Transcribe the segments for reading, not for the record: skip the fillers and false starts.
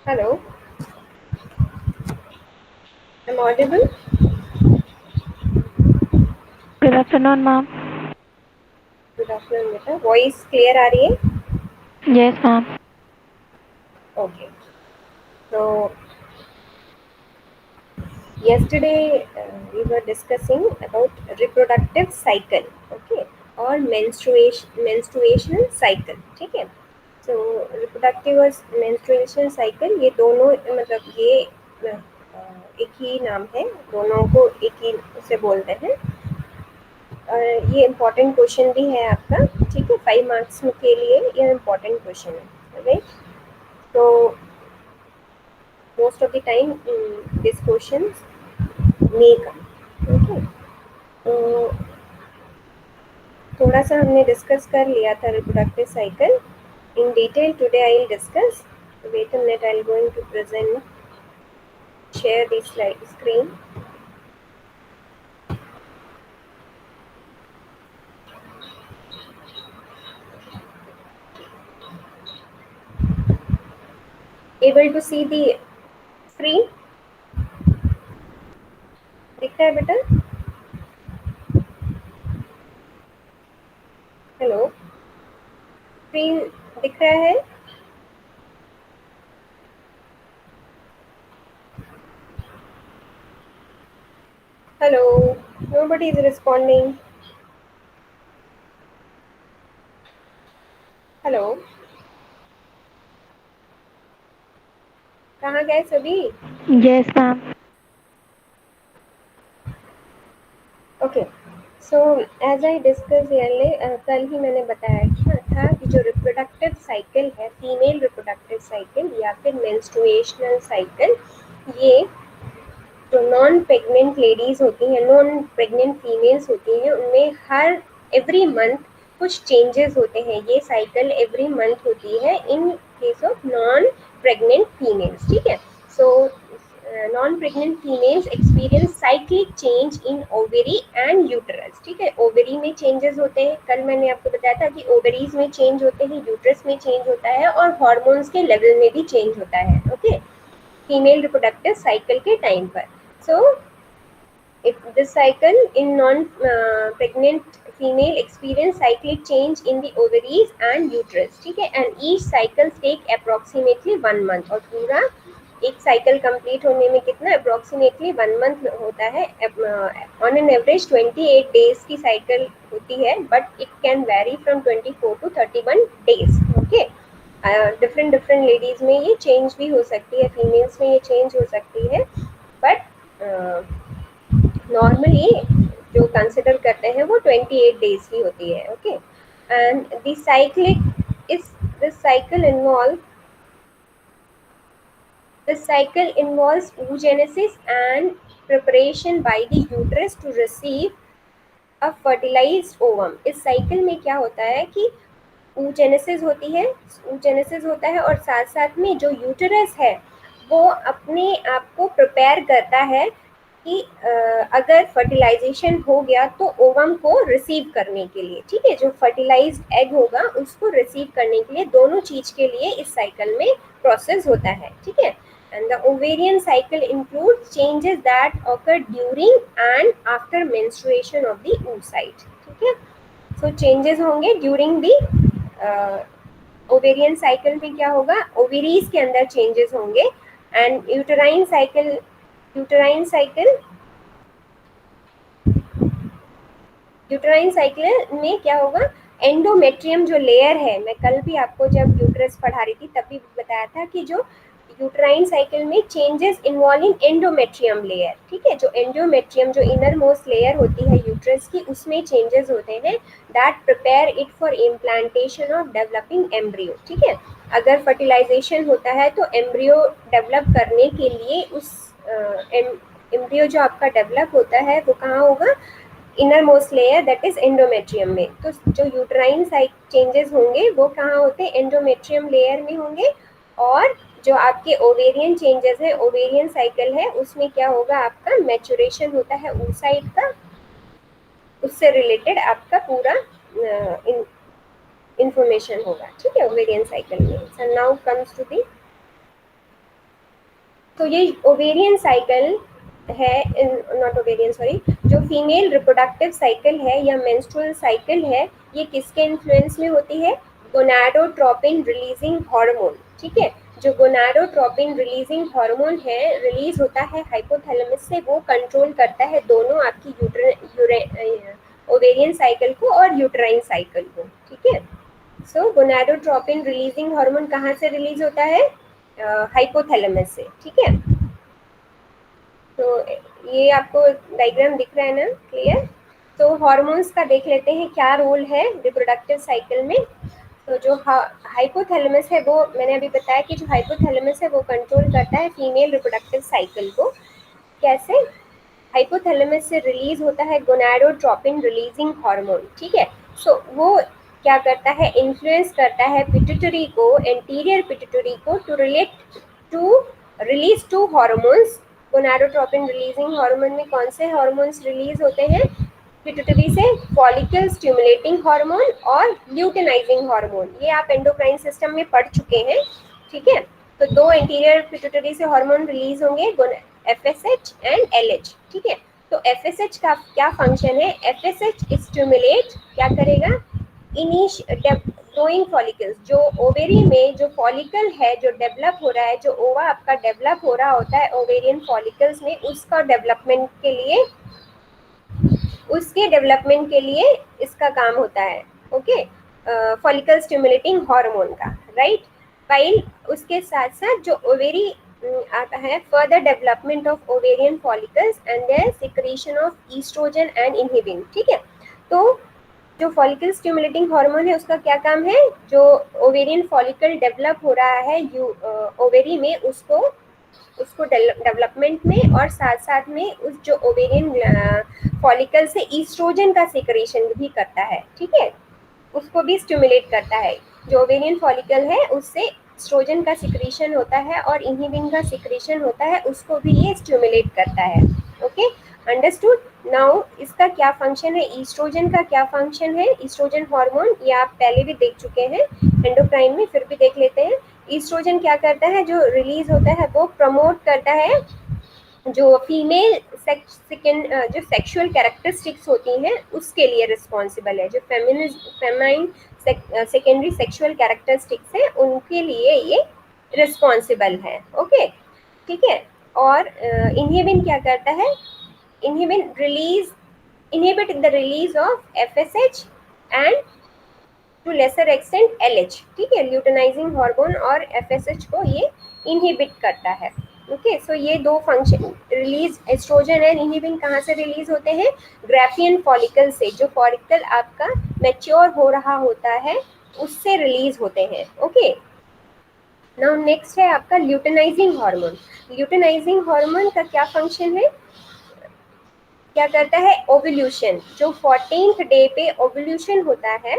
Hello, I'm audible. Good afternoon ma'am. Good afternoon, बेटा. Voice clear आ रही है? Yes ma'am. Okay. So yesterday we were discussing about reproductive cycle, okay, और menstruation cycle, ठीक है. So reproductive और menstruation cycle ये दोनों मतलब ये एक ही नाम है, दोनों को एक ही से बोलते हैं. ये इम्पोर्टेंट क्वेश्चन भी है आपका, ठीक है. 5 मार्क्स के लिए ये इम्पोर्टेंट क्वेश्चन है, राइट. तो most of the time this questions may come, okay. तो थोड़ा सा हमने डिस्कस कर लिया था reproductive cycle in detail. Today I will discuss. Wait a minute, I am going to present share the slide screen. Able to see the screen? दिख रहा है बेटा? हेलो, स्क्रीन दिख रहा है? Hello, nobody is responding. Hello, कहाँ गए सभी? Yes ma'am. Okay. So as I discuss कल ही मैंने बताया था कि जो रिप्रोडक्टिव साइकिल है, फीमेल रिप्रोडक्टिव साइकिल या फिर मेंस्ट्रुएशनल साइकिल, ये जो नॉन प्रेग्नेंट लेडीज होती हैं, नॉन प्रेग्नेंट फीमेल्स होती हैं, उनमें हर एवरी मंथ कुछ चेंजेस होते हैं. ये साइकिल एवरी मंथ होती है in case of non pregnant females, ठीक है. So non pregnant females experience cyclic change in ovary and uterus, ठीक है. ओवरी में चेंजेस होते हैं, कल मैंने आपको बताया था कि ओवरीज में चेंज होते हैं, यूटरस में चेंज होता है और हार्मोन्स के लेवल में भी चेंज होता है, ओके. फीमेल रिप्रोडक्टिव साइकिल के टाइम पर. So if this cycle in non-pregnant female experience cyclic change in the ovaries and uterus, ठीक है. And each cycle take approximately 1 month. और पूरा एक साइकिल कंप्लीट होने में कितना अप्रोक्सीमेटली 1 मंथ होता है. ऑन एन एवरेज 28 डेज की साइकिल होती है, but it can vary from 24 to 31 days, okay. Different different ladies में ये चेंज भी हो सकती है, फीमेल्स में ये चेंज हो सकती है, बट नॉर्मली जो कंसिडर करते हैं वो 28 डेज की होती है, okay. And the cyclic is this cycle involve The cycle involves oogenesis and preparation by the uterus to receive a fertilized ovum. इस साइकिल में क्या होता है कि oogenesis होती है, oogenesis होता है और साथ साथ में जो यूटरस है वो अपने आप को प्रिपेयर करता है कि अगर फर्टिलाइजेशन हो गया तो ओवम को रिसीव करने के लिए, ठीक है. जो फर्टिलाइज्ड एग होगा उसको रिसीव करने के लिए दोनों चीज के लिए इस साइकिल में प्रोसेस होता है, ठीक है. And the ovarian cycle include changes that occur during and after menstruation of the oocyte, ठीक है. सो चेंजेस होंगे ड्यूरिंग दी ओवेरियन साइकिल में. क्या होगा, ओवेरीज के अंदर चेंजेस होंगे. And uterine cycle uterine cycle में क्या होगा, एंडोमेट्रियम जो लेयर है, मैं कल भी आपको जब यूट्रस पढ़ा रही थी तब भी बताया था कि जो यूटराइन साइकिल में चेंजेस इन्वॉल्विंग एंडोमेट्रियम लेयर, ठीक है. जो एंडोमेट्रियम जो इनर मोस्ट लेयर होती है यूट्रस की, उसमें चेंजेस होते हैं that prepare it for implantation of developing embryo, ठीक है. अगर फर्टिलाइजेशन होता है तो एम्ब्रियो डेवलप करने के लिए उस एम्ब्रियो जो आपका डेवलप होता है वो कहाँ होगा, inner most layer that is endometrium में. तो जो यूटराइन चेंजेस होंगे वो कहाँ होते हैं, एंडोमेट्रियम लेयर में होंगे. और जो आपके ओवेरियन चेंजेस है, ओवेरियन साइकिल है, उसमें क्या होगा, आपका मैचुरेशन होता है oocyte का, उससे रिलेटेड आपका पूरा इंफॉर्मेशन होगा, ठीक है, ओवेरियन साइकिल में. So now comes to the तो ये ओवेरियन साइकिल है, नॉट ओवेरियन सॉरी, जो फीमेल रिप्रोडक्टिव साइकिल है या मेंस्ट्रुअल साइकिल है, ये किसके इन्फ्लुएंस में होती है? गोनाडोट्रोपिन रिलीजिंग हार्मोन, ठीक है। जो गोनाडोट्रोपिन रिलीजिंग हार्मोन है, रिलीज होता है हाइपोथैलेमस से, वो कंट्रोल करता है दोनों आपकी ओवेरियन साइकिल को और यूट्राइन साइकिल को, ठीक है। सो गोनाडोट्रोपिन रिलीजिंग हार्मोन कहाँ से रिलीज होता है? हाइपोथैलेमस से, ठीक है। तो ये आपको डायग्राम दिख रहा है ना, क्लियर? तो हार्मोन्स का देख लेते हैं क्या रोल है रिप्रोडक्टिव साइकिल में। तो जो हाइपोथैलेमस है, वो मैंने अभी बताया कि जो हाइपोथैलेमस है वो कंट्रोल करता है फीमेल रिप्रोडक्टिव साइकिल को। कैसे? हाइपोथैलेमस से रिलीज होता है गोनाडोट्रोपिन रिलीजिंग हार्मोन, ठीक है। सो वो क्या करता है? इन्फ्लुएंस करता है पिट्यूटरी को, एंटीरियर पिट्यूटरी को, to release two hormones. Gonadotropin releasing hormone में कौन से हार्मोन्स रिलीज होते हैं पिट्यूटरी से? फॉलिकल स्टिमुलेटिंग हार्मोन और ल्यूटेनाइजिंग हार्मोन। ये आप एंडोक्राइन सिस्टम में पढ़ चुके हैं, ठीक है। तो दो इंटीरियर पिट्यूटरी से हार्मोन रिलीज होंगे, FSH एंड LH, ठीक है। तो FSH का क्या फंक्शन है? FSH स्टिमुलेट क्या करेगा? ग्रोइंग फॉलिकल्स, जो ओवेरी में जो फॉलिकल है जो डेवलप हो रहा है, जो ओवा आपका डेवलप हो रहा होता है ओवेरियन फॉलिकल्स में, उसका डेवलपमेंट के लिए, उसके डेवलपमेंट के लिए इसका काम होता है, ओके। फॉलिकल स्टिमुलेटिंग हार्मोन का, राइट। वाइल उसके साथ साथ जो ओवेरी आता है, further development of ovarian follicles and their secretion of oestrogen and inhibin, ठीक है। तो जो फॉलिकल स्टिमुलेटिंग हार्मोन है उसका क्या काम है? जो ओवेरियन फॉलिकल डेवलप हो रहा है ओवेरी में, उसको उसको डेवलपमेंट में और साथ साथ में उस जो ओवेरियन फॉलिकल से ईस्ट्रोजन का सिक्रेशन भी करता है, ठीक है। उसको भी स्टिमुलेट करता है। जो ओवेरियन फॉलिकल है उससे एस्ट्रोजन का सिक्रेशन होता है और इनहिबिन का सिक्रेशन होता है, उसको भी ये स्टिमुलेट करता है, ओके। अंडरस्टूड? नाउ इसका क्या फंक्शन है? ईस्ट्रोजन का क्या फंक्शन है? ईस्ट्रोजन हार्मोन ये आप पहले भी देख चुके हैं एंडोक्राइन में, फिर भी देख लेते हैं। ईस्ट्रोजन क्या करता है? जो रिलीज होता है वो प्रमोट करता है जो फीमेल जो सेक्सुअल कैरेक्टरिस्टिक्स होती हैं उसके लिए रिस्पॉन्सिबल है। जो फेमाइन सेकेंडरी सेक्सुअल कैरेक्टरिस्टिक्स हैं उनके लिए ये रिस्पॉन्सिबल है, ओके, ठीक है। और इनहिबिन क्या करता है? Inhibin inhibit the release of FSH and to lesser extent LH, ठीक है। ल्यूटेनाइजिंग हार्मोन और FSH को ये इनहिबिट करता है, ओके। सो ये दो function release, oestrogen and inhibin कहाँ से रिलीज होते हैं? ग्राफियन फॉलिकल से। जो फॉलिकल आपका मैच्योर हो रहा होता है उससे रिलीज होते हैं, ओके। नाउ नेक्स्ट है आपका ल्यूटेनाइजिंग हार्मोन। ल्यूटेनाइजिंग हार्मोन का क्या फंक्शन है? क्या करता है? ओव्यूल्यूशन। जो 14th डे पे ओव्यूल्यूशन होता है,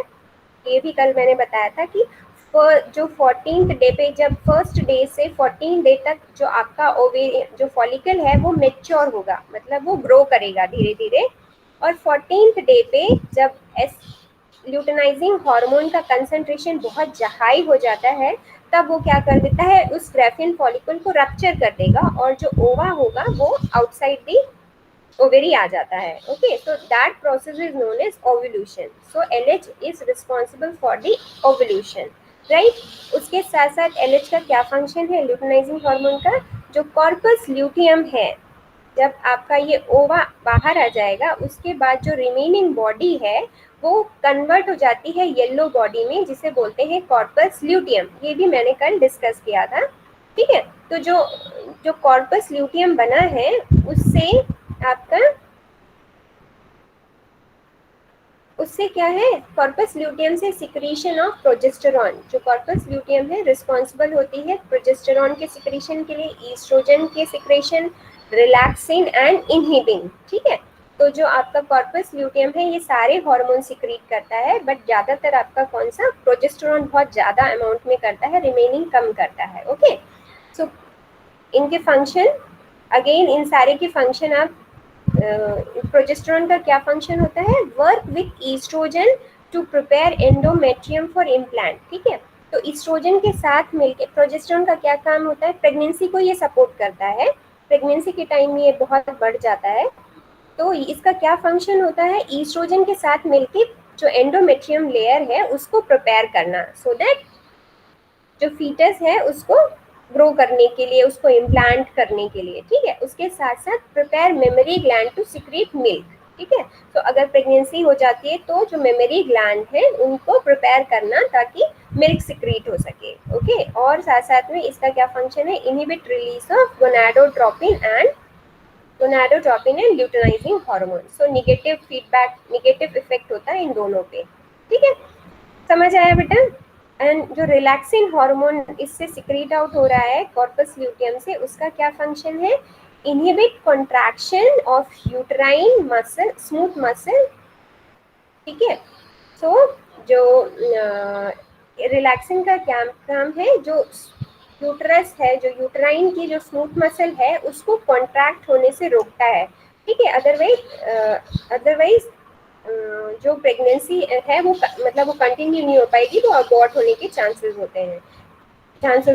ये भी कल मैंने बताया था कि जो 14th डे पे, जब फर्स्ट डे से 14 डे तक जो आपका ओवेरियन जो फॉलिकल है वो मेच्योर होगा, मतलब वो ग्रो करेगा धीरे धीरे। और 14th डे पे जब ल्यूटेनाइजिंग हार्मोन का कंसंट्रेशन बहुत हाई हो जाता है, तब वो क्या कर देता है? उस ग्राफियन फॉलिकल को रप्चर कर देगा और जो ओवा होगा वो आउटसाइड दी ovary आ जाता है, okay। So that process is known as ovulation. So LH is responsible for the ovulation, right। उसके साथ साथ LH का क्या फंक्शन है ल्यूटेनाइजिंग हार्मोन का? जो कॉर्पस ल्यूटियम है, जब आपका ये ओवा बाहर आ जाएगा उसके बाद जो रिमेनिंग बॉडी है वो कन्वर्ट हो जाती है येलो बॉडी में, जिसे बोलते हैं कॉर्पस ल्यूटियम। ये भी मैंने कल डिस्कस किया था, ठीक है। तो जो जो कॉर्पस ल्यूटियम बना है उससे आपका, उससे क्या है? कॉर्पस ल्यूटियम से सिक्रीशन ऑफ प्रोजेस्टेरॉन। जो कॉर्पस ल्यूटियम है रिस्पॉन्सिबल होती है प्रोजेस्टेरॉन के सिक्रीशन के लिए, ईस्ट्रोजन के सिक्रेशन, रिलैक्सिन एंड इनहिबिन, ठीक है। तो जो आपका कॉर्पस ल्यूटियम है ये सारे हार्मोन सिक्रीट करता है, बट ज्यादातर आपका कौन सा? प्रोजेस्टेरॉन बहुत ज्यादा अमाउंट में करता है, रिमेनिंग कम करता है, ओके। सो इनके फंक्शन, अगेन इन सारे के फंक्शन आप, प्रोजेस्टेरॉन का क्या फंक्शन होता है? Work with oestrogen to prepare endometrium for implant, ठीक है। तो ईस्ट्रोजन के साथ मिलके प्रोजेस्टेरोन का क्या काम होता है, प्रेगनेंसी को ये सपोर्ट करता है, प्रेगनेंसी के टाइम ये बहुत बढ़ जाता है। तो इसका क्या फंक्शन होता है, ईस्ट्रोजन के साथ मिलके जो एंडोमेट्रियम लेयर है उसको प्रिपेयर करना, सो दैट जो फीटस है उसको ग्रो करने के लिए, उसको इम्प्लांट करने के लिए, ठीक है। उसके साथ साथ prepare memory gland to secrete milk, ठीक है। तो अगर प्रेगनेंसी हो जाती है तो जो मेमोरी ग्लैंड है उनको प्रिपेयर करना ताकि मिल्क सिक्रीट हो सके, ओके। और साथ साथ में इसका क्या फंक्शन है, inhibit release of gonadotropin and luteinising hormone. So negative feedback, negative effect होता है इन दोनों पे, ठीक है। समझ आया बेटा। एंड जो रिलैक्सिंग हार्मोन इससे सिक्रीट आउट हो रहा है कॉर्पस ल्यूटियम से, उसका क्या फंक्शन है, inhibit contraction of uterine muscle, smooth muscle, ठीक है। सो जो रिलैक्सिंग का क्या काम है, जो यूट्रस है, जो यूट्राइन की जो स्मूथ मसल है उसको कॉन्ट्रैक्ट होने से रोकता है, ठीक है। अदरवाइज जो प्रेगनेंसी है वो मतलब वो कंटिन्यू नहीं हो पाएगी, तो अबॉर्ट होने के चांसेस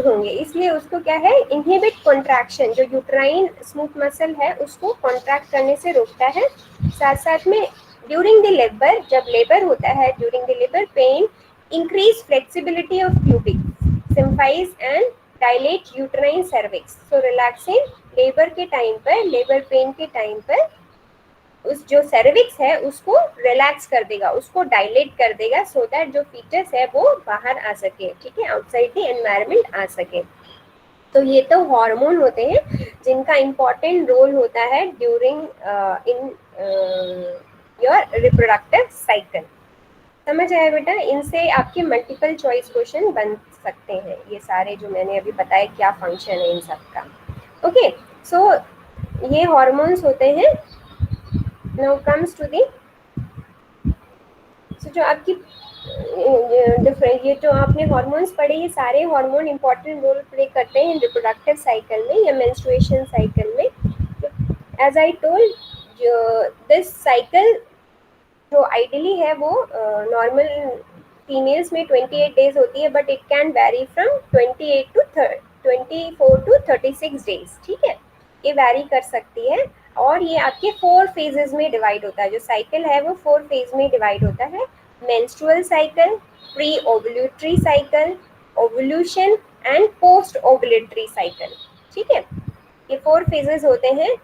होंगे। इसलिए उसको क्या है, इनहिबिट कॉन्ट्रैक्शन, जो यूट्राइन स्मूथ मसल है उसको कॉन्ट्रैक्ट करने से रोकता है। साथ साथ में ड्यूरिंग द लेबर, जब लेबर होता है, during the labour pain increase flexibility of tubing symphysis and dilate uterine cervix. So relaxing labour के टाइम पर, लेबर पेन के टाइम पर उस जो सर्विक्स है उसको रिलैक्स कर देगा, उसको डायलेट कर देगा, सो दैट जो फीटस है वो बाहर आ सके, ठीक है, आउटसाइड द एनवायरनमेंट आ सके। तो ये तो हार्मोन होते हैं जिनका इम्पोर्टेंट रोल होता है during in your reproductive cycle. समझ आया बेटा। इनसे आपके मल्टीपल चॉइस क्वेश्चन बन सकते हैं, ये सारे जो मैंने अभी बताए क्या फंक्शन है इन सब का, ओके। सो ये हार्मोन्स होते हैं। नाउ कम्स टू दी, सो जो आपकी डिफरेंट, ये जो आपने हार्मोन्स पढ़े, ये सारे हार्मोन इंपॉर्टेंट रोल प्ले करते हैं रिप्रोडक्टिव साइकिल में या मेंस्ट्रुएशन साइकिल में। एज आई टोल्ड, जो दिस साइकिल जो आइडियली है वो नॉर्मल फीमेल्स में 28 डेज होती है, but it can vary from 24 to 36 days, ठीक है, ये वेरी कर सकती है। और ये आपके 4 फेजेस में डिवाइड होता है, जो साइकिल है वो 4 फेज में डिवाइड होता है, menstrual cycle, pre ovulatory cycle, ovulation and post ovulatory cycle, ठीक है। ये 4 फेजेस होते हैं।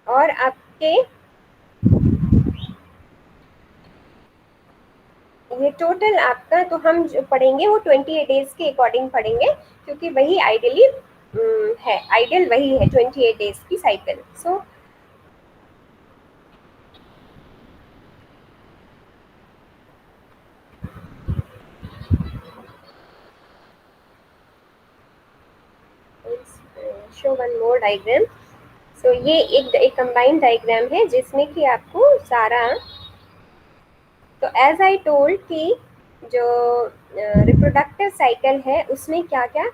और आपके ये टोटल आपका, तो हम जो पढ़ेंगे वो 28 डेज के अकॉर्डिंग पढ़ेंगे, क्योंकि वही आइडियली है, आइडियल वही है 28 डेज की cycle. So show one more diagram. So ये एक कंबाइंड डायग्राम है जिसमें कि आपको सारा, तो एज आई टोल्ड कि जो रिप्रोडक्टिव साइकिल है उसमें क्या क्या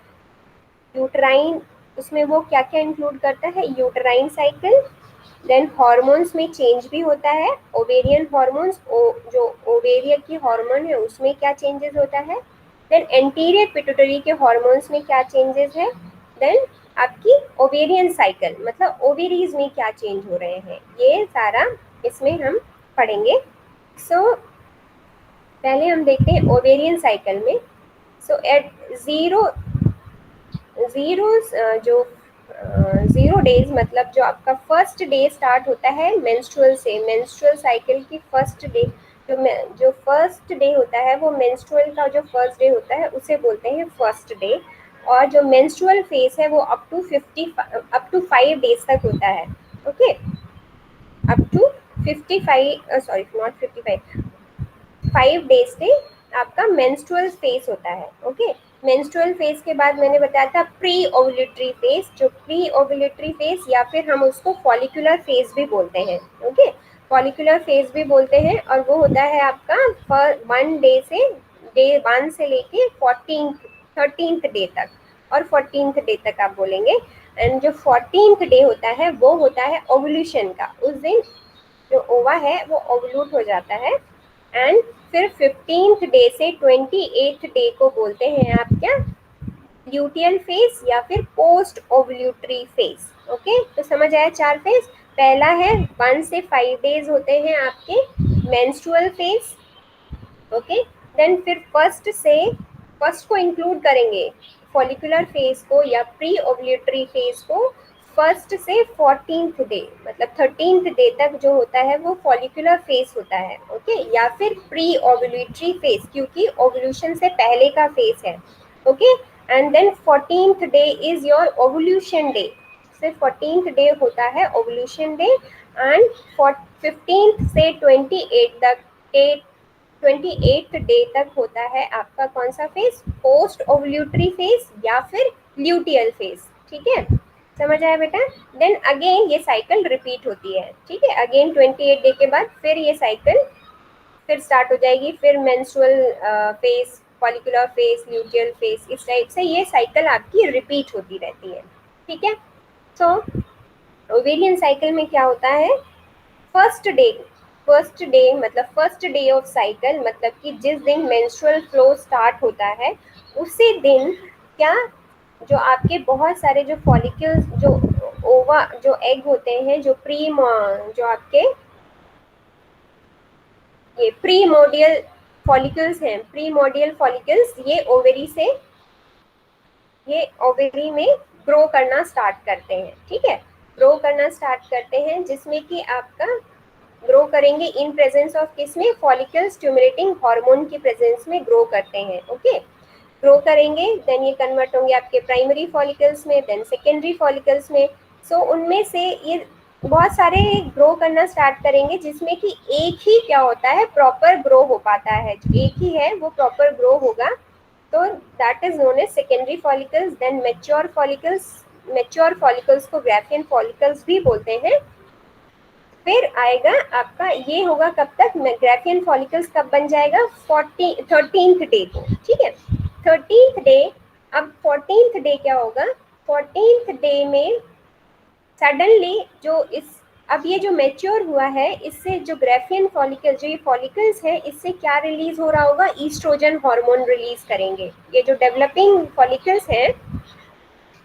यूट्राइन, उसमें वो क्या क्या इंक्लूड करता है, यूट्राइन साइकिल, देन हॉर्मोन्स में चेंज भी होता है, ओवेरियन हॉर्मोन्स, जो ओवेरियन की हार्मोन है उसमें क्या चेंजेस होता है, देन एंटीरियर पिट्यूटरी के हॉर्मोन्स में क्या चेंजेस है, देन आपकी ओवेरियन साइकिल मतलब ओवेरीज में क्या चेंज हो रहे हैं, ये सारा इसमें हम पढ़ेंगे। सो पहले हम देखते हैं ओवेरियन साइकिल में। सो एट जो 0 डेज मतलब जो आपका फर्स्ट डे स्टार्ट होता है मेंस्ट्रुअल से, मेंस्ट्रुअल साइकिल की फर्स्ट डे, जो फर्स्ट डे होता है वो मेंस्ट्रुअल का जो फर्स्ट डे होता है उसे बोलते हैं फर्स्ट डे। और जो मेंस्ट्रुअल फेज है वो अप टू 5 डेज तक होता है, okay, up to 55, sorry not 55, 5 days से आपका मेंस्ट्रुअल फेज होता है, ओके। मेंस्ट्रुअल फेज के बाद मैंने बताया था प्री ओवुलेटरी फेज, जो प्री ओवुलेटरी फेज या फिर हम उसको फॉलिकुलर फेज भी बोलते हैं, ओके, फॉलिकुलर फेज भी बोलते हैं। और वो होता है आपका 1 डे से, डे 1 से लेके 13th डे तक, और 14th डे तक आप बोलेंगे। एंड जो 14th डे होता है वो होता है ओवुलेशन का, उस दिन जो ओवा है वो ओवुलेट हो जाता है। एंड फिर 15th डे से 28th डे को बोलते हैं आप क्या, ल्यूटियल फेज या फिर पोस्ट ओव्यूलेटरी फेज। ओके, तो समझ आया 4 फेज। पहला है 1 से 5 डेज होते हैं आपके मेंस्ट्रुअल फेज। ओके, देन फिर फर्स्ट को इंक्लूड करेंगे फॉलिकुलर फेज को या प्री ओव्यूलेटरी फेज को। फर्स्ट से 14th डे मतलब 13th डे तक जो होता है वो फॉलिकुलर फेज होता है। ओके, या फिर प्री ओव्यूलेटरी फेज क्योंकि ओव्यूलेशन से पहले का फेज है। Okay, and then 14th day is your ovulation day. सिर्फ 14th डे होता है ओव्यूलेशन डे। एंड 15th से 28th डे तक होता है आपका कौन सा फेज, पोस्ट ओव्यूलेटरी फेज या फिर ल्यूटियल फेज। ठीक है, समझ आया बेटा। देन अगेन ये साइकिल रिपीट होती है। ठीक है, अगेन 28 डे के बाद फिर ये साइकिल फिर स्टार्ट हो जाएगी। फिर menstrual phase, follicular phase, luteal phase, इस टाइप से ये साइकिल आपकी रिपीट होती रहती है। ठीक है, सो ओवेरियन साइकिल में क्या होता है, फर्स्ट डे मतलब फर्स्ट डे ऑफ साइकिल मतलब कि जिस दिन मेंस्ट्रुअल फ्लो स्टार्ट होता है उसी दिन क्या, जो आपके बहुत सारे जो फॉलिकल्स जो ओवा जो एग होते हैं जो जो आपके ये प्रीमोडियल फॉलिकल्स हैं, प्रीमोडियल फॉलिकल्स ये ओवेरी में ग्रो करना स्टार्ट करते हैं। ठीक है, ग्रो करना स्टार्ट करते हैं जिसमें कि आपका ग्रो करेंगे इन प्रेजेंस ऑफ किसमें, फॉलिकल स्टिमुलेटिंग हार्मोन की प्रेजेंस में ग्रो करते हैं। ओके, ग्रो करेंगे देन ये कन्वर्ट होंगे आपके प्राइमरी फॉलिकल्स में, देन सेकेंडरी फॉलिकल्स में। सो उनमें से ये बहुत सारे ग्रो करना स्टार्ट करेंगे जिसमें कि एक ही क्या होता है प्रॉपर ग्रो हो पाता है, जो एक ही है वो प्रॉपर ग्रो होगा। तो that is known as secondary follicles. Then mature follicles को ग्राफियन फॉलिकल्स भी बोलते हैं। फिर आएगा आपका ये होगा कब तक, ग्राफियन फॉलिकल्स कब बन जाएगा, 13th डे को। ठीक है, 13th डे। अब 14th डे क्या होगा, 14th डे में सडनली जो इस अब ये जो मैच्योर हुआ है इससे जो ग्राफियन फॉलिकल जो ये फॉलिकल्स है इससे क्या रिलीज हो रहा होगा, ईस्ट्रोजन हार्मोन रिलीज करेंगे। ये जो डेवलपिंग फॉलिकल्स हैं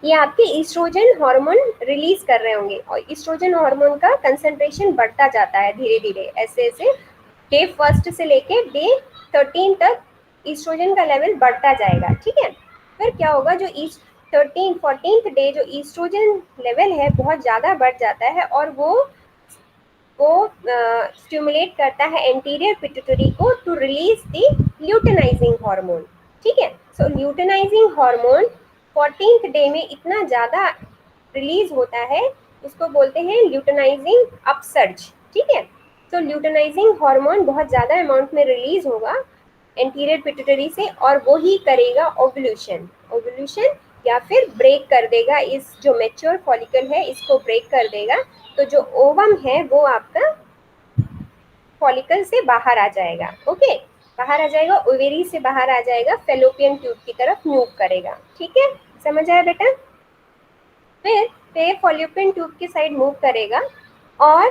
ये आपके ईस्ट्रोजन हार्मोन रिलीज कर रहे होंगे और ईस्ट्रोजन हार्मोन का कंसंट्रेशन बढ़ता जाता है धीरे धीरे ऐसे ऐसे डे फर्स्ट से लेके डे 13 तक ईस्ट्रोजन का लेवल बढ़ता जाएगा। ठीक है, फिर क्या होगा, जो 14th डे जो ईस्ट्रोजन लेवल है बहुत ज़्यादा बढ़ जाता है और वो स्टिमुलेट करता है एंटीरियर पिट्यूटरी को to release the luteinizing hormone. ठीक है, सो ल्यूटेनाइजिंग हार्मोन 14th डे में इतना ज़्यादा रिलीज होता है उसको बोलते हैं ल्यूटेनाइजिंग अपसर्ज। ठीक है, तो ल्यूटेनाइजिंग हार्मोन बहुत ज़्यादा अमाउंट में रिलीज होगा एंटीरियर पिट्यूटरी से और वो ही करेगा ओवुलेशन। ओवुलेशन या फिर ब्रेक कर देगा, इस जो मैच्योर फॉलिकल है इसको ब्रेक कर देगा। तो जो ओवम है वो आपका फॉलिकल से बाहर आ जाएगा। ओके, बाहर आ जाएगा, ओवेरी से बाहर आ जाएगा, फेलोपियन ट्यूब की तरफ मूव करेगा। ठीक है, समझ आया बेटा। फिर फेलोपियन ट्यूब की साइड मूव करेगा और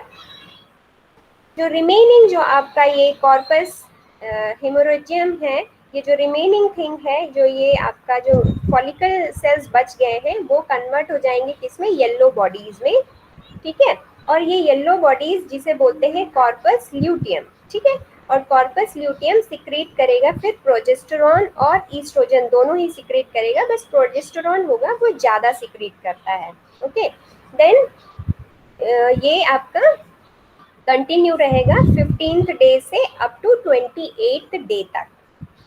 जो रिमेनिंग जो आपका ये कॉर्पस हेमोरेजियम है, ये जो रिमेनिंग थिंग है, जो ये आपका जो फॉलिकल सेल्स बच गए हैं वो कन्वर्ट हो जाएंगे किसमें, येलो बॉडीज में। ठीक है, और ये येलो बॉडीज जिसे बोलते हैं कॉर्पस ल्यूटियम। ठीक है, और कॉर्पस ल्यूटियम सिक्रेट करेगा फिर प्रोजेस्टेरॉन और ईस्ट्रोजन दोनों ही सिक्रेट करेगा, बस प्रोजेस्टेरॉन होगा वो ज़्यादा सिक्रेट करता है। ओके, देन ये आपका कंटिन्यू रहेगा 15th डे से अप टू 28th डे तक।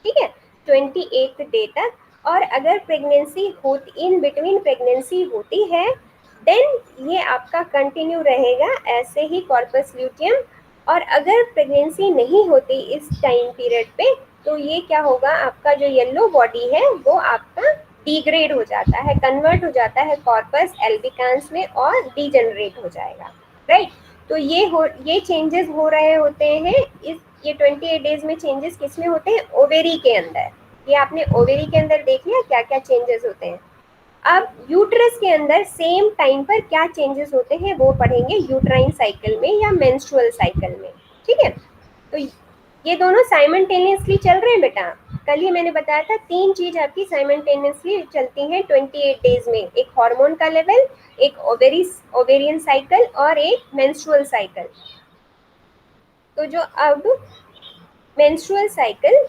ठीक है, 28th डे तक। और अगर प्रेगनेंसी होती इन बिटवीन प्रेगनेंसी होती है देन ये आपका कंटिन्यू रहेगा ऐसे ही कॉर्पस ल्यूटियम। और अगर प्रेगनेंसी नहीं होती इस टाइम पीरियड पे तो ये क्या होगा, आपका जो येलो बॉडी है वो आपका डिग्रेड हो जाता है, कन्वर्ट हो जाता है कॉर्पस एल्बिकांस में और डीजेनरेट हो जाएगा। राइट, तो ये चेंजेस हो रहे होते हैं इस ये 28 डेज में। चेंजेस किस में होते हैं, ओवेरी के अंदर। ये आपने ओवेरी के अंदर देख लिया क्या क्या चेंजेस होते हैं। अब यूट्रस के अंदर सेम टाइम पर क्या चेंजेस होते हैं वो पढ़ेंगे यूट्राइन साइकिल में या मेंस्ट्रुअल साइकिल में। ठीक है, तो ये दोनों साइमल्टेनियसली चल रहे हैं बेटा। कल ही मैंने बताया था 3 चीज आपकी साइमल्टेनियसली चलती हैं 28 डेज में, एक हार्मोन का लेवल, एक ओवेरियन साइकिल और एक मेंस्ट्रुअल साइकिल। तो जो अब मेंस्ट्रुअल साइकिल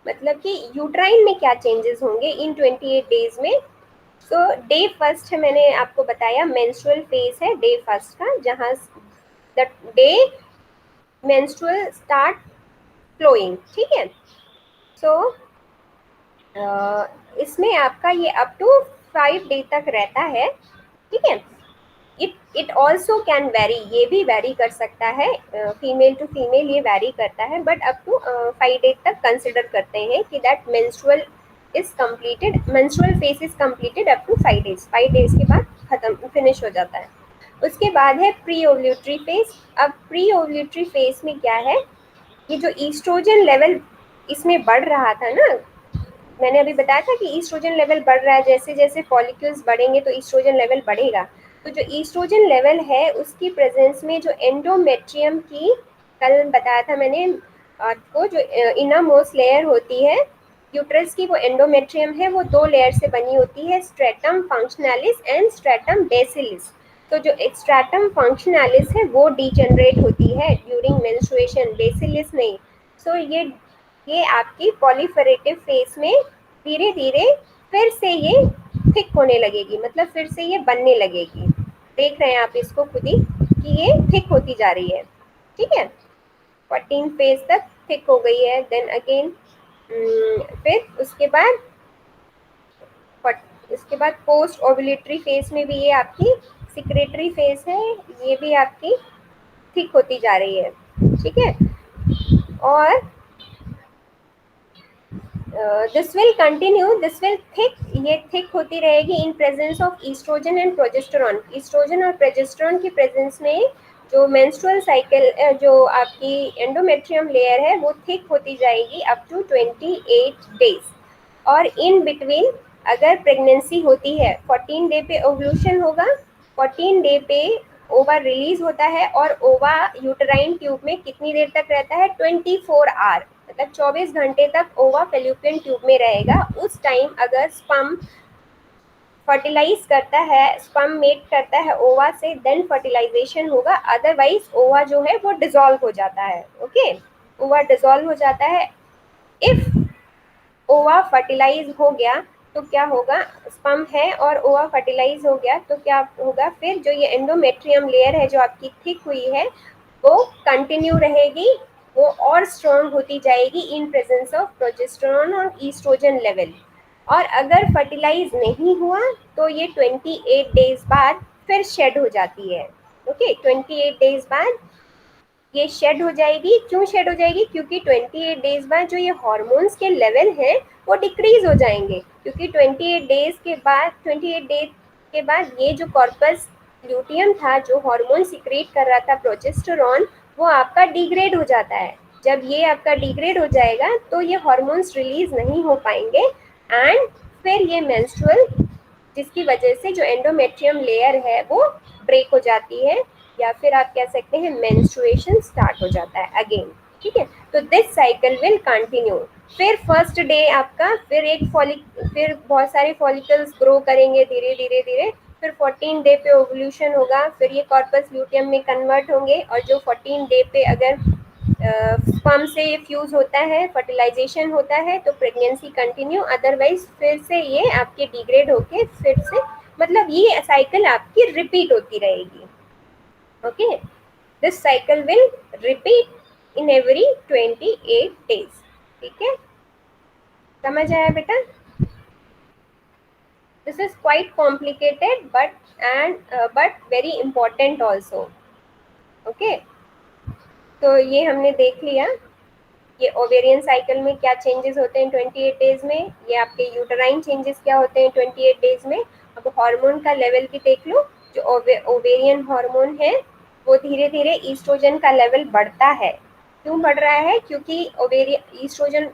मतलब कि यूट्राइन में क्या चेंजेस होंगे इन 28 डेज में। सो डे फर्स्ट है, मैंने आपको बताया मेंस्ट्रुअल फेज है डे फर्स्ट का, जहाँ the day menstrual start flowing, ठीक है। सो इसमें आपका ये अप टू 5 डे तक रहता है, ठीक है। इट ऑल्सो कैन वेरी, ये भी वेरी कर सकता है, फीमेल टू फीमेल ये वेरी करता है, बट अप टू 5 डे तक कंसिडर करते हैं कि that menstrual is completed, menstrual phase is completed up to 5 days, 5 days के बाद खत्म, फिनिश हो जाता है। उसके बाद है प्री ओव्यूलेटरी फेज। अब प्री ओव्यूलेटरी फेज में क्या है, ये जो ईस्ट्रोजन लेवल इसमें बढ़ रहा था ना, मैंने अभी बताया था कि ईस्ट्रोजन लेवल बढ़ रहा है, जैसे जैसे फॉलिक्यूल्स बढ़ेंगे तो ईस्ट्रोजन लेवल बढ़ेगा। तो जो ईस्ट्रोजन लेवल है उसकी प्रेजेंस में जो एंडोमेट्रियम की, कल बताया था मैंने आपको, जो इनरमोस्ट लेयर होती है यूट्रस की, वो एंडोमेट्रियम है, वो 2 लेयर से बनी होती है, स्ट्रेटम फंक्शनैलिस एंड स्ट्रेटम बेसिलिस। तो जो स्ट्रेटम फंक्शनैलिस है वो डीजेनरेट होती है ड्यूरिंग मेंस्ट्रुएशन, बेसिलिस नहीं। सो ये आपकी पॉलीफेरेटिव फेज में धीरे धीरे फिर से ये थिक होने लगेगी, मतलब फिर से ये बनने लगेगी। देख रहे हैं आप इसको खुद ही कि ये थिक होती जा रही है, ठीक है। 14 फेज तक थिक हो गई है, देन अगेन फिर उसके बाद पोस्ट ओव्यूलेटरी फेज में भी ये आपकी सिक्रेटरी फेज है, ये भी आपकी थिक होती जा रही है, ठीक है। और this will continue, this will thick, ये थिक होती रहेगी in presence of oestrogen and progesterone. Estrogen और प्रोजेस्टेरॉन की प्रेजेंस में जो मेंस्ट्रुअल साइकिल, जो आपकी एंडोमेट्रियम लेयर है वो थिक होती जाएगी अप टू 28 डेज। और इन बिटवीन अगर प्रेगनेंसी होती है, 14 डे पे ओव्यूलेशन होगा, 14 डे पे ओवा रिलीज होता है, और ओवा यूटेराइन ट्यूब में कितनी देर तक रहता है, 24 आवर, मतलब 24 घंटे तक ओवा फेल्लोपियन ट्यूब में रहेगा। उस टाइम अगर स्पर्म फर्टिलाइज करता है, स्पर्म मेट करता है ओवा से, देन फर्टिलाइजेशन होगा, अदरवाइज ओवा जो है वो डिसॉल्व हो जाता है, ओके। ओवा डिसॉल्व हो जाता है। इफ ओवा फर्टिलाइज हो गया तो क्या होगा, स्पर्म है और ओवा फर्टिलाइज हो गया तो क्या होगा, फिर जो ये एंडोमेट्रियम लेयर है जो आपकी थिक हुई है वो कंटिन्यू रहेगी, वो और स्ट्रॉन्ग होती जाएगी इन प्रेजेंस ऑफ प्रोजेस्टेरॉन और ईस्ट्रोजन लेवल। और अगर फर्टिलाइज नहीं हुआ तो ये 28 डेज बाद फिर शेड हो जाती है, ओके। 28 डेज बाद ये शेड हो जाएगी। क्यों शेड हो जाएगी, क्योंकि 28 डेज बाद जो ये हॉर्मोन्स के लेवल हैं वो डिक्रीज हो जाएंगे, क्योंकि 28 डेज के बाद ये जो कॉर्पस ल्यूटियम था जो हार्मोन सिक्रेट कर रहा था प्रोजेस्टेरॉन, वो आपका डिग्रेड हो जाता है। जब ये आपका डिग्रेड हो जाएगा तो ये हार्मोन्स रिलीज नहीं हो पाएंगे, एंड फिर ये मेंस्ट्रुअल, जिसकी वजह से जो एंडोमेट्रियम लेयर है वो ब्रेक हो जाती है, या फिर आप कह सकते हैं मेंस्ट्रुएशन स्टार्ट हो जाता है अगेन, ठीक है। तो दिस साइकिल विल कंटिन्यू। फिर फर्स्ट डे आपका फिर बहुत सारे फॉलिकल्स ग्रो करेंगे धीरे धीरे धीरे, फिर 14 डे पे ओवल्यूशन होगा, फिर ये कॉर्पस ल्यूटियम में कन्वर्ट होंगे, और जो 14 डे पे अगर स्पर्म से ये फ्यूज होता है, फर्टिलाइजेशन होता है, तो प्रेगनेंसी कंटिन्यू, अदरवाइज फिर से ये आपके डिग्रेड होके फिर से, मतलब ये साइकिल आपकी रिपीट होती रहेगी, okay. This cycle will repeat in every 28 days, ठीक है। समझ आया बेटा? This is quite complicated but very important also, okay. तो ये हमने देख लिया, ये ओवेरियन साइकिल में क्या चेंजेस होते हैं 28 डेज में, ये आपके यूटेराइन चेंजेस क्या होते हैं 28 डेज में। अब हार्मोन का लेवल भी देख लो, जो ओवेरियन हार्मोन है वो धीरे धीरे ईस्ट्रोजन का लेवल बढ़ता है। क्यों बढ़ रहा है, क्योंकि ओवेरियन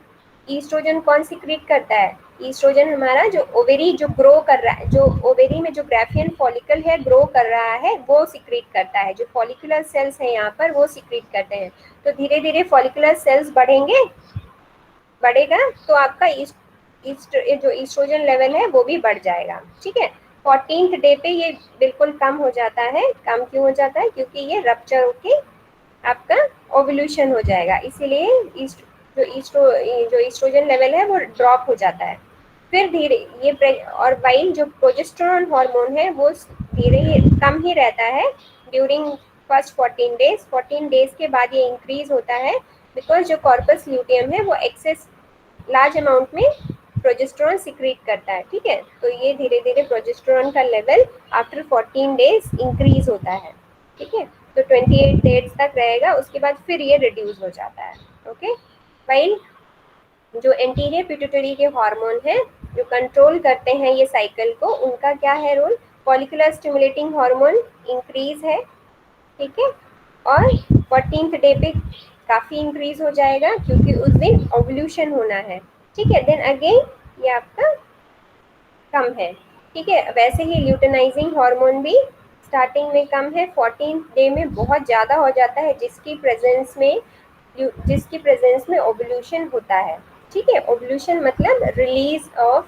ईस्ट्रोजन कौन सिक्रीट करता है, ईस्ट्रोजन हमारा जो ओवेरी जो ग्रो कर रहा है, जो ओवेरी में जो ग्राफियन फॉलिकल है ग्रो कर रहा है, वो सिक्रीट करता है। जो फॉलिकुलर सेल्स हैं यहाँ पर वो सिक्रीट करते हैं। तो धीरे धीरे फॉलिकुलर सेल्स बढ़ेगा तो आपका जो ईस्ट्रोजन लेवल है वो भी बढ़ जाएगा। ठीक है, 14th डे पे ये बिल्कुल कम हो जाता है। कम क्यों हो जाता है? क्योंकि ये रप्चर होके आपका ओवल्यूशन हो जाएगा, इसीलिए जो ईस्ट्रोजन लेवल है वो ड्रॉप हो जाता है। फिर धीरे ये और वाइल जो प्रोजेस्टेरोन हार्मोन है वो धीरे ही कम ही रहता है ड्यूरिंग फर्स्ट 14 डेज। 14 डेज के बाद ये इंक्रीज होता है, बिकॉज जो कॉर्पस ल्यूटियम है वो एक्सेस लार्ज अमाउंट में प्रोजेस्टेरोन सिक्रीट करता है। ठीक है, तो ये धीरे धीरे प्रोजेस्टेरोन का लेवल आफ्टर 14 डेज इंक्रीज होता है। ठीक है, तो 28 डेज तक रहेगा, उसके बाद फिर ये रिड्यूस हो जाता है। ओके, वाइल जो एंटीरियर पिट्यूटरी के हार्मोन हैं जो कंट्रोल करते हैं ये साइकिल को, उनका क्या है role? Follicular stimulating hormone increase है। ठीक है, और 14th डे पे काफ़ी इंक्रीज हो जाएगा क्योंकि उस दिन ओवल्यूशन होना है। ठीक है, देन अगेन ये आपका कम है। ठीक है, वैसे ही ल्यूटेनाइजिंग हार्मोन भी स्टार्टिंग में कम है, 14th डे में बहुत ज़्यादा हो जाता है, जिसकी प्रेजेंस में ओवल्यूशन होता है। ठीक है, ओवल्यूशन मतलब रिलीज ऑफ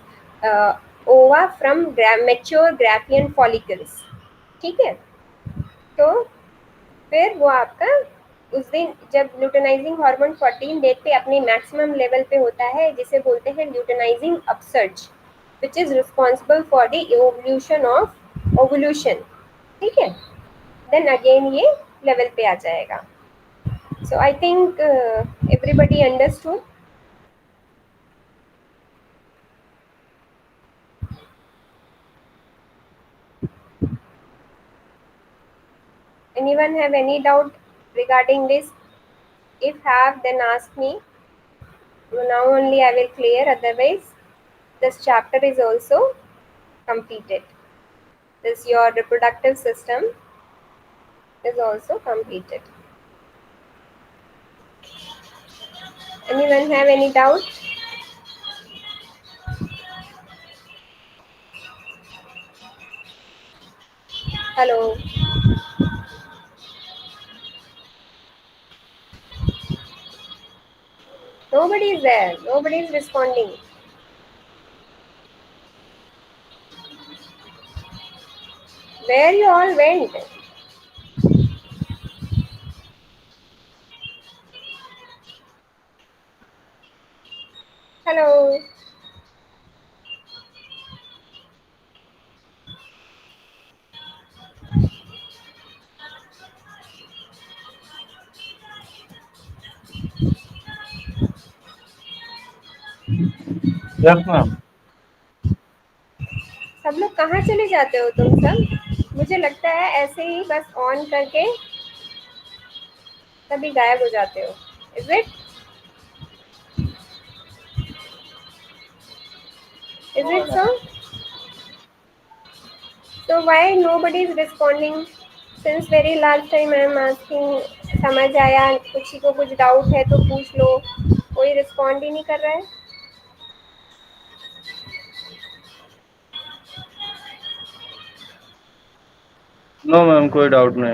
ओवा फ्रॉम मैच्योर ग्राफियन फॉलिकल्स। ठीक है, तो फिर वो आपका उस दिन जब ल्यूटेनाइजिंग हार्मोन 14 डे पे अपने मैक्सिमम लेवल पे होता है, जिसे बोलते हैं luteinizing upsurge, which is responsible for the evolution of ovulation. ठीक है, देन अगेन ये लेवल पे आ जाएगा। So I think everybody understood. Anyone have any doubt regarding this? If have, then ask me. Now only I will clear, otherwise this chapter is also completed. This your reproductive system is also completed. Anyone have any doubt? Hello. Nobody is there. Nobody is responding. Where you all went? Hello. Yes, ma'am. सब लोग कहाँ चले जाते हो तुम सब? मुझे लगता है ऐसे ही बस ऑन करके तभी गायब हो जाते हो। Is it? Is it so? So why nobody is responding? Since very last time I am asking, समझ आया, किसी को कुछ डाउट है तो पूछ लो, कोई रिस्पॉन्ड ही नहीं कर रहा है। No, ma'am, कोई डाउट नहीं।